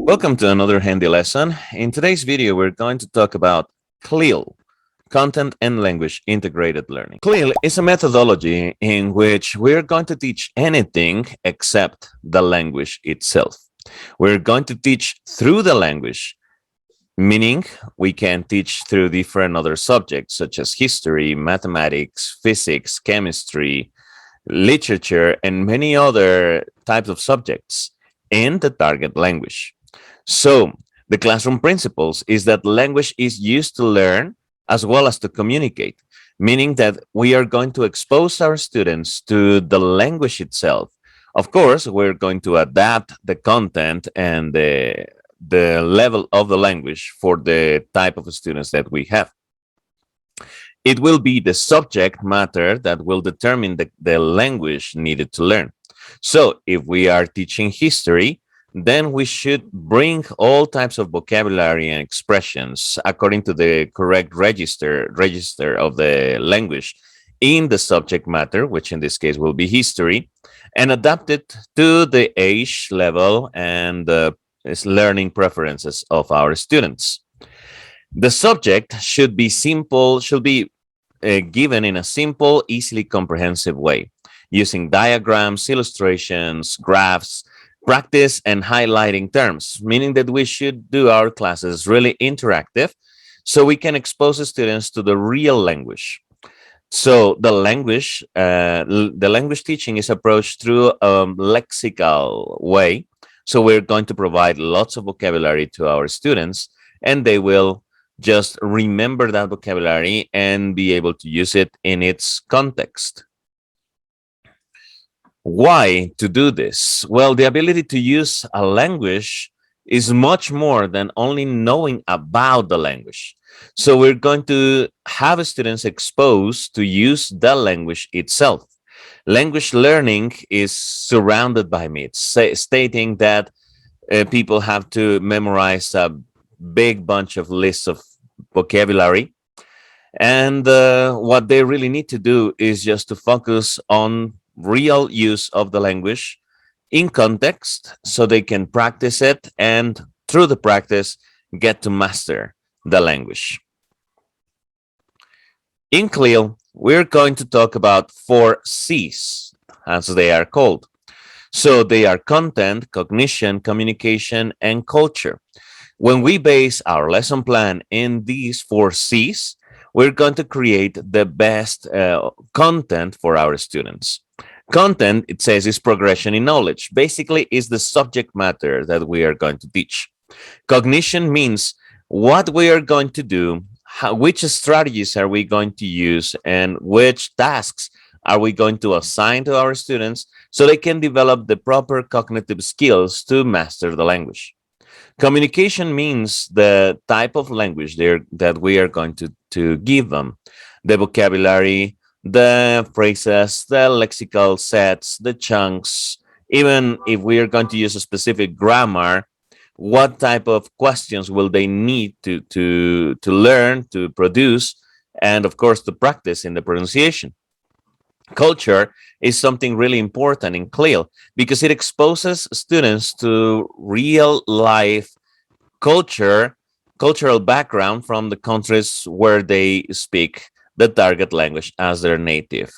Welcome to another handy lesson. In today's video, we're going to talk about CLIL, Content and Language Integrated Learning. CLIL is a methodology in which we're going to teach anything except the language itself. We're going to teach through the language, meaning we can teach through different other subjects such as history, mathematics, physics, chemistry, literature, and many other types of subjects in the target language. So the classroom principles is that language is used to learn as well as to communicate, meaning that we are going to expose our students to the language itself. Of course, we're going to adapt the content and the level of the language for the type of students that we have. It will be the subject matter that will determine the language needed to learn. So if we are teaching history, then we should bring all types of vocabulary and expressions according to the correct register of the language in the subject matter, which in this case will be history, and adapt it to the age level and learning preferences of our students. The subject should be simple, should be given in a simple, easily comprehensive way, using diagrams, illustrations, graphs, practice and highlighting terms, meaning that we should do our classes really interactive so we can expose the students to the real language. So the language teaching is approached through a lexical way. So we're going to provide lots of vocabulary to our students, and they will just remember that vocabulary and be able to use it in its context. Why to do this? Well, the ability to use a language is much more than only knowing about the language. So we're going to have students exposed to use the language itself. Language learning is surrounded by myths, stating that people have to memorize a big bunch of lists of vocabulary. And what they really need to do is just to focus on real use of the language in context so they can practice it and through the practice get to master the language. In CLIL, we're going to talk about 4 C's, as they are called. So they are content, cognition, communication, and culture. When we base our lesson plan in these 4 C's, we're going to create the best content for our students. Content, it says, is progression in knowledge. Basically, is the subject matter that we are going to teach. Cognition means what we are going to do, which strategies are we going to use, and which tasks are we going to assign to our students so they can develop the proper cognitive skills to master the language. Communication means the type of language that we are going to give them, the vocabulary, the phrases, the lexical sets, the chunks. Even if we are going to use a specific grammar, what type of questions will they need to learn, to produce, and of course to practice in the pronunciation. Culture is something really important in CLIL because it exposes students to real life cultural background from the countries where they speak the target language as their native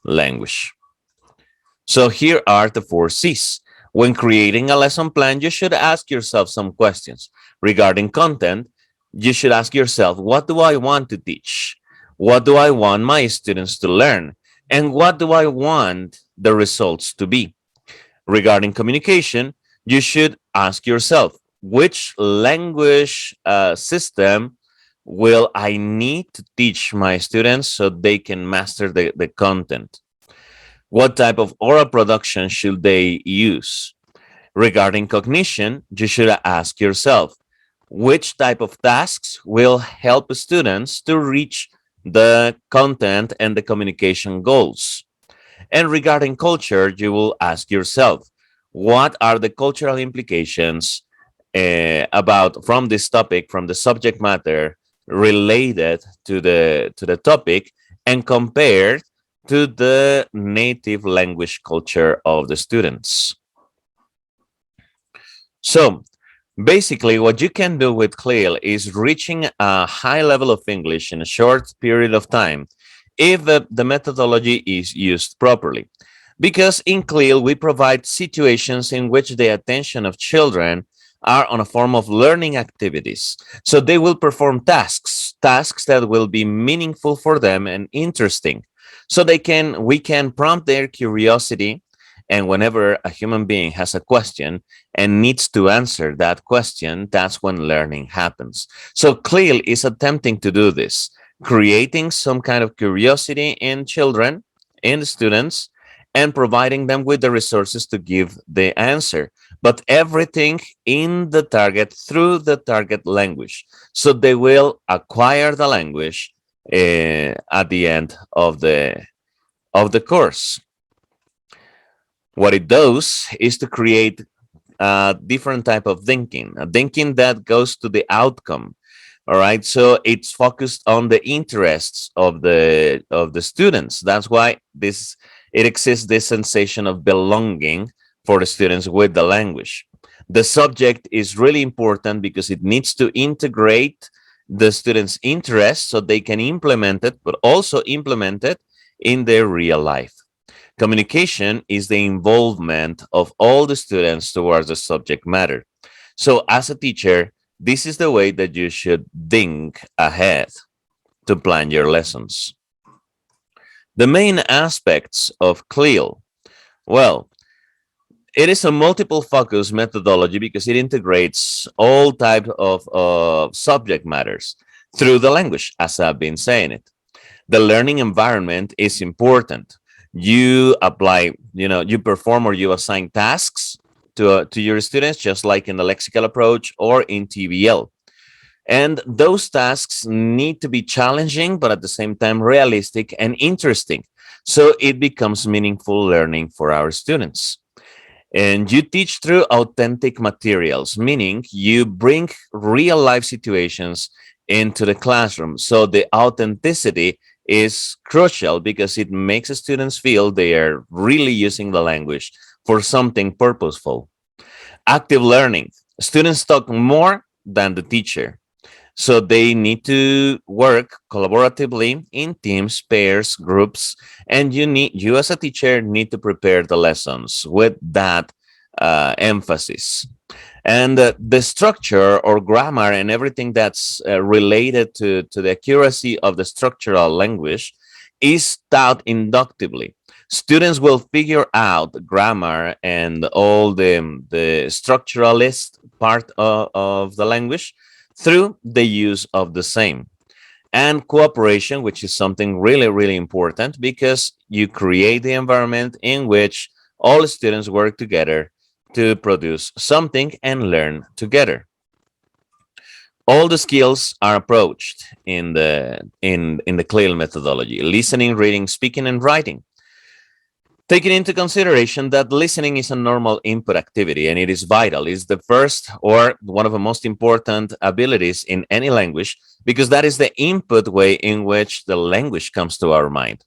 language. So here are the 4 C's. When creating a lesson plan, you should ask yourself some questions. Regarding content, you should ask yourself, what do I want to teach? What do I want my students to learn? And what do I want the results to be? Regarding communication, you should ask yourself, which language system will I need to teach my students so they can master the content? What type of oral production should they use? Regarding cognition, you should ask yourself, which type of tasks will help students to reach the content and the communication goals? And regarding culture, you will ask yourself, what are the cultural implications about from this topic, from the subject matter related to the topic and compared to the native language culture of the students. So Basically, what you can do with CLIL is reaching a high level of English in a short period of time if the methodology is used properly. Because in CLIL, we provide situations in which the attention of children are on a form of learning activities. So they will perform tasks that will be meaningful for them and interesting. So we can prompt their curiosity. And whenever a human being has a question and needs to answer that question, that's when learning happens. So CLIL is attempting to do this, creating some kind of curiosity in children, in students, and providing them with the resources to give the answer, but everything in the target through the target language. So they will acquire the language at the end of the course. What it does is to create a different type of thinking, a thinking that goes to the outcome. All right, so it's focused on the interests of the students. That's why it exists this sensation of belonging for the students with the language. The subject is really important because it needs to integrate the students' interests so they can implement it, but also implement it in their real life. Communication is the involvement of all the students towards the subject matter. So as a teacher, this is the way that you should think ahead to plan your lessons. The main aspects of CLIL, well, it is a multiple focus methodology because it integrates all types of subject matters through the language, as I've been saying it. The learning environment is important. You apply, you perform or you assign tasks to your students, just like in the lexical approach or in TBL. And those tasks need to be challenging, but at the same time realistic and interesting. So it becomes meaningful learning for our students. And you teach through authentic materials, meaning you bring real life situations into the classroom. So the authenticity is crucial because it makes students feel they are really using the language for something purposeful. Active learning. Students talk more than the teacher. So they need to work collaboratively in teams, pairs, groups, and you as a teacher need to prepare the lessons with that emphasis. And the structure or grammar and everything that's related to the accuracy of the structural language is taught inductively. Students will figure out grammar and all the structuralist part of the language through the use of the same. And cooperation, which is something really, really important because you create the environment in which all students work together to produce something and learn together. All the skills are approached in the CLIL methodology: listening, reading, speaking, and writing. Taking into consideration that listening is a normal input activity and it is vital, it's the first or one of the most important abilities in any language because that is the input way in which the language comes to our mind.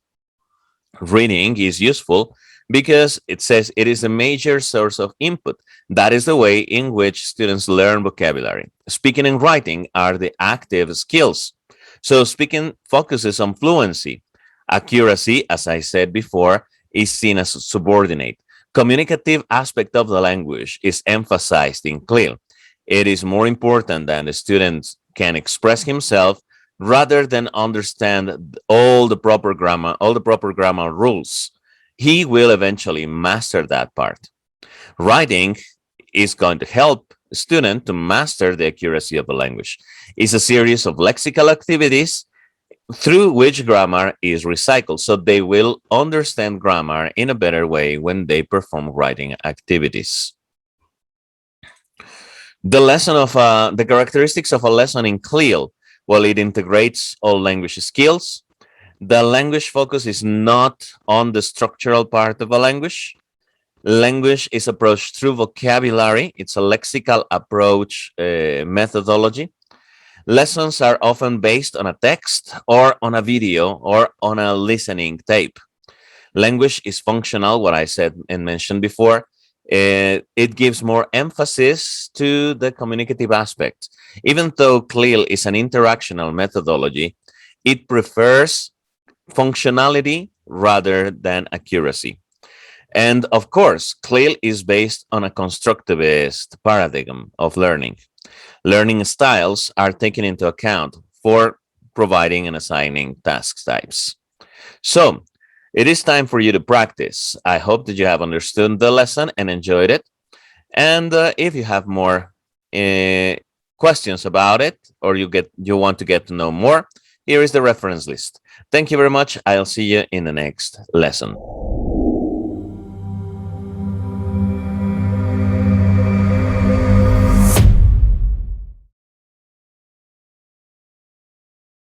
Reading is useful because it says it is a major source of input. That is the way in which students learn vocabulary. Speaking and writing are the active skills. So speaking focuses on fluency. Accuracy, as I said before, is seen as subordinate. Communicative aspect of the language is emphasized in CLIL. It is more important that the student can express himself rather than understand all the proper grammar rules. He will eventually master that part. Writing is going to help a student to master the accuracy of the language. It's a series of lexical activities through which grammar is recycled. So they will understand grammar in a better way when they perform writing activities. The characteristics of a lesson in CLIL, well, it integrates all language skills. The language focus is not on the structural part of a language. Language is approached through vocabulary. It's a lexical approach methodology. Lessons are often based on a text or on a video or on a listening tape. Language is functional, what I said and mentioned before. It gives more emphasis to the communicative aspect. Even though CLIL is an interactional methodology, it prefers functionality rather than accuracy. And of course, CLIL is based on a constructivist paradigm of learning. Learning styles are taken into account for providing and assigning task types. So it is time for you to practice. I hope that you have understood the lesson and enjoyed it. And if you have more uh, questions about it, or you want to get to know more, here is the reference list. Thank you very much. I'll see you in the next lesson.